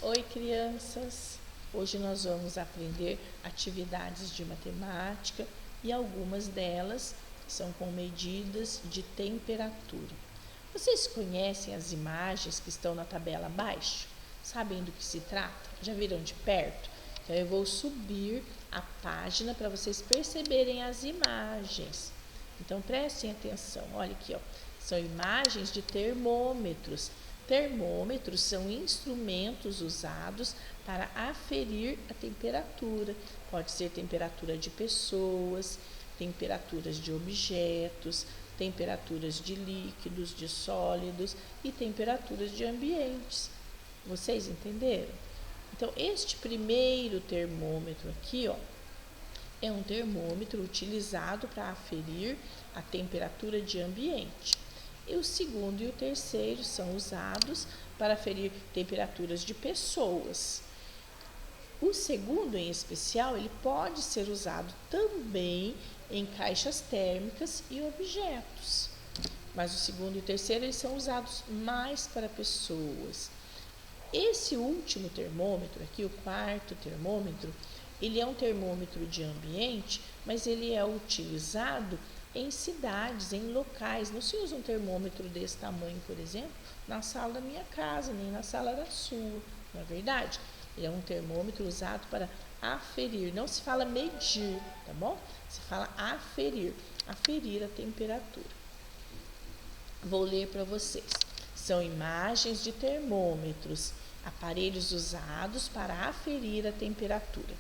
Oi, crianças! Hoje nós vamos aprender atividades de matemática e algumas delas são com medidas de temperatura. Vocês conhecem as imagens que estão na tabela abaixo? Sabem do que se trata? Já viram de perto? Então eu vou subir a página para vocês perceberem as imagens. Então prestem atenção, olha aqui, ó. São imagens de termômetros. Termômetros são instrumentos usados para aferir a temperatura. Pode ser temperatura de pessoas, temperaturas de objetos, temperaturas de líquidos, de sólidos e temperaturas de ambientes. Vocês entenderam? Então, este primeiro termômetro aqui, ó, é um termômetro utilizado para aferir a temperatura de ambiente. E o segundo e o terceiro são usados para aferir temperaturas de pessoas. O segundo, em especial, ele pode ser usado também em caixas térmicas e objetos. Mas o segundo e o terceiro eles são usados mais para pessoas. Esse último termômetro aqui, o quarto termômetro, ele é um termômetro de ambiente, mas ele é utilizado em cidades, em locais. Não se usa um termômetro desse tamanho, por exemplo, na sala da minha casa, nem na sala da sua, não é verdade? Ele é um termômetro usado para aferir, não se fala medir, tá bom? Se fala aferir, aferir a temperatura. Vou ler para vocês. São imagens de termômetros, aparelhos usados para aferir a temperatura.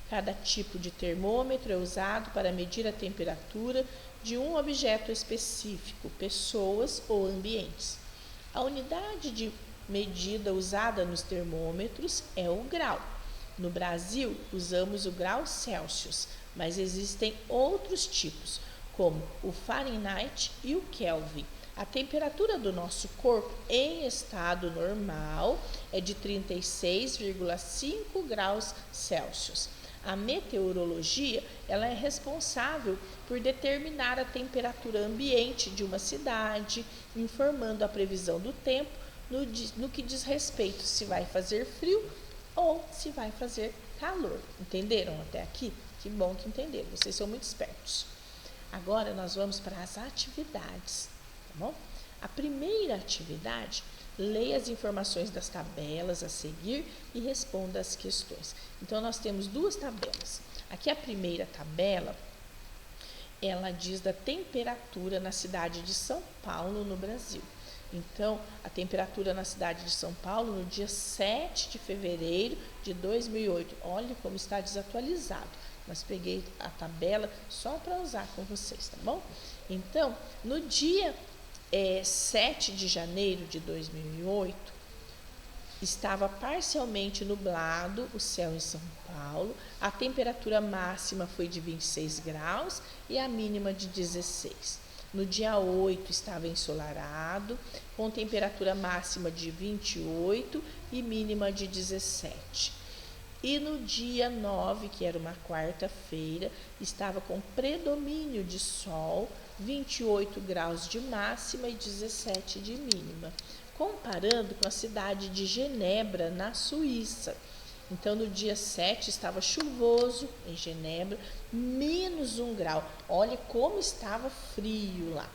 Cada tipo de termômetro é usado para medir a temperatura de um objeto específico, pessoas ou ambientes. A unidade de medida usada nos termômetros é o grau. No Brasil, usamos o grau Celsius, mas existem outros tipos, como o Fahrenheit e o Kelvin. A temperatura do nosso corpo em estado normal é de 36,5 graus Celsius. A meteorologia ela é responsável por determinar a temperatura ambiente de uma cidade, informando a previsão do tempo no que diz respeito se vai fazer frio ou se vai fazer calor. Entenderam até aqui? Que bom que entenderam, vocês são muito espertos. Agora nós vamos para as atividades, tá bom? A primeira atividade, leia as informações das tabelas a seguir e responda as questões. Então, nós temos duas tabelas. Aqui a primeira tabela, ela diz da temperatura na cidade de São Paulo, no Brasil. Então, a temperatura na cidade de São Paulo no dia 7 de fevereiro de 2008. Olha como está desatualizado. Mas peguei a tabela só para usar com vocês, tá bom? Então, no dia 7 de janeiro de 2008, estava parcialmente nublado o céu em São Paulo, a temperatura máxima foi de 26 graus e a mínima de 16. No dia 8 estava ensolarado, com temperatura máxima de 28 e mínima de 17. E no dia 9, que era uma quarta-feira, estava com predomínio de sol, 28 graus de máxima e 17 de mínima, comparando com a cidade de Genebra, na Suíça. Então, no dia 7 estava chuvoso em Genebra, menos 1 grau. Olha como estava frio lá.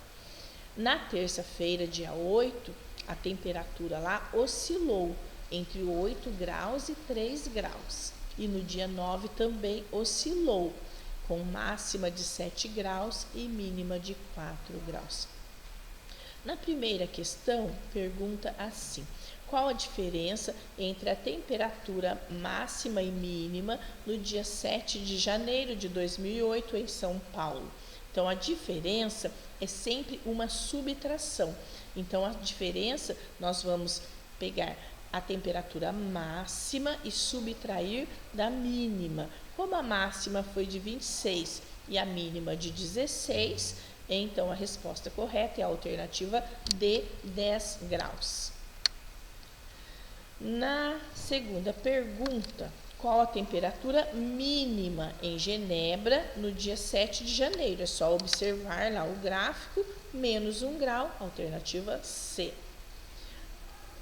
Na terça-feira, dia 8, a temperatura lá oscilou entre 8 graus e 3 graus. E no dia 9 também oscilou, com máxima de 7 graus e mínima de 4 graus. Na primeira questão, pergunta assim: qual a diferença entre a temperatura máxima e mínima no dia 7 de janeiro de 2008 em São Paulo? Então, a diferença é sempre uma subtração. Então, a diferença, nós vamos pegar a temperatura máxima e subtrair da mínima. Como a máxima foi de 26 e a mínima de 16, então a resposta correta é a alternativa D, 10 graus. Na segunda pergunta, qual a temperatura mínima em Genebra no dia 7 de janeiro? É só observar lá o gráfico, menos 1 grau, alternativa C.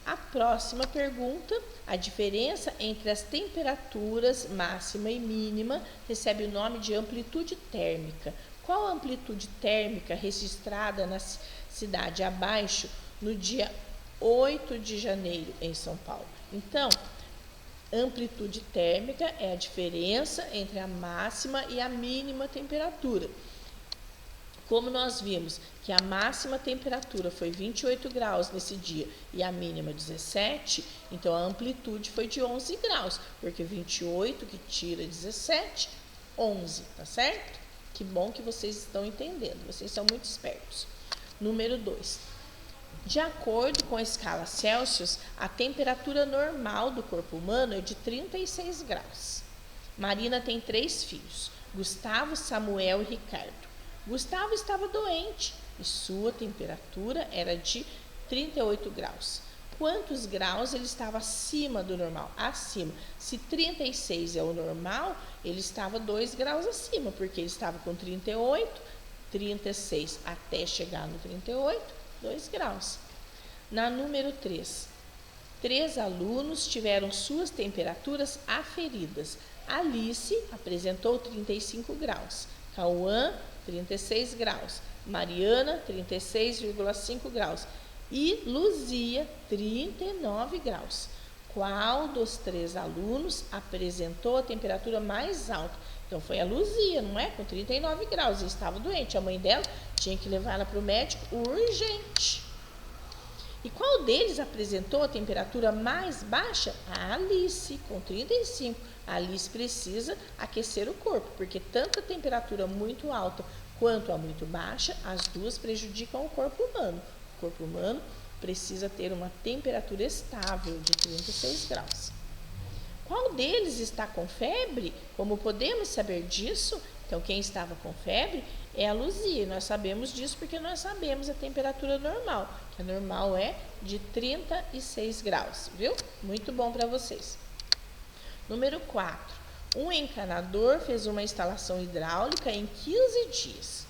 A próxima pergunta, a diferença entre as temperaturas máxima e mínima recebe o nome de amplitude térmica. Qual a amplitude térmica registrada na cidade abaixo no dia 8 de janeiro em São Paulo? Então, amplitude térmica é a diferença entre a máxima e a mínima temperatura. Como nós vimos que a máxima temperatura foi 28 graus nesse dia e a mínima 17, então a amplitude foi de 11 graus, porque 28 que tira 17, 11, tá certo? Que bom que vocês estão entendendo, vocês são muito espertos. Número 2. De acordo com a escala Celsius, a temperatura normal do corpo humano é de 36 graus. Marina tem 3 filhos, Gustavo, Samuel e Ricardo. Gustavo estava doente e sua temperatura era de 38 graus. Quantos graus ele estava acima do normal? Acima. Se 36 é o normal, ele estava 2 graus acima, porque ele estava com 38, 36 até chegar no 38, 2 graus. Na número 3, 3 alunos tiveram suas temperaturas aferidas. Alice apresentou 35 graus, Cauã 36 graus, Mariana 36,5 graus e Luzia 39 graus. Qual dos 3 alunos apresentou a temperatura mais alta? Então foi a Luzia, não é? Com 39 graus, e estava doente. A mãe dela tinha que levar ela para o médico urgente. E qual deles apresentou a temperatura mais baixa? A Alice, com 35. A Alice precisa aquecer o corpo, porque tanto a temperatura muito alta quanto a muito baixa, as duas prejudicam o corpo humano. O corpo humano precisa ter uma temperatura estável de 36 graus. Qual deles está com febre? Como podemos saber disso? Então, quem estava com febre é a Luzia. Nós sabemos disso porque nós sabemos a temperatura normal, que a normal é de 36 graus, viu? Muito bom para vocês. Número 4. Um encanador fez uma instalação hidráulica em 15 dias.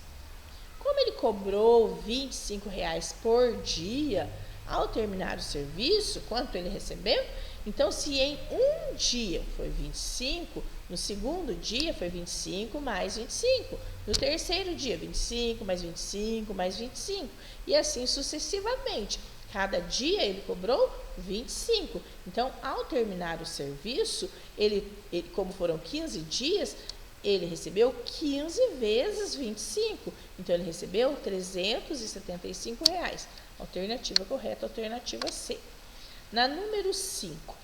Como ele cobrou R$ 25,00 por dia, ao terminar o serviço, quanto ele recebeu? Então, se em um dia foi 25, no segundo dia foi 25 mais 25. No terceiro dia, 25 mais 25 mais 25. E assim sucessivamente. Cada dia ele cobrou 25. Então, ao terminar o serviço, ele como foram 15 dias, ele recebeu 15 vezes 25. Então, ele recebeu R$ 375,00. Alternativa correta, alternativa C. Na número 5,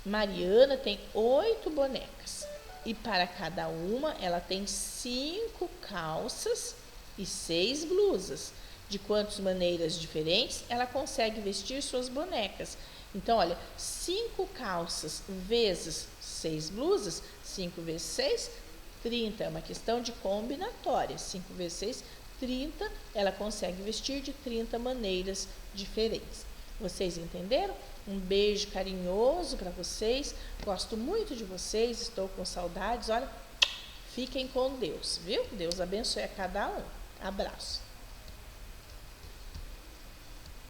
Mariana tem 8 bonecas. E para cada uma, ela tem 5 calças e 6 blusas. De quantas maneiras diferentes ela consegue vestir suas bonecas? Então, olha, 5 calças vezes 6 blusas, 5 vezes 6, 30. É uma questão de combinatória. 5 vezes 6, 30. Ela consegue vestir de 30 maneiras diferentes. Vocês entenderam? Um beijo carinhoso para vocês. Gosto muito de vocês. Estou com saudades. Olha, fiquem com Deus, viu? Deus abençoe a cada um. Abraço.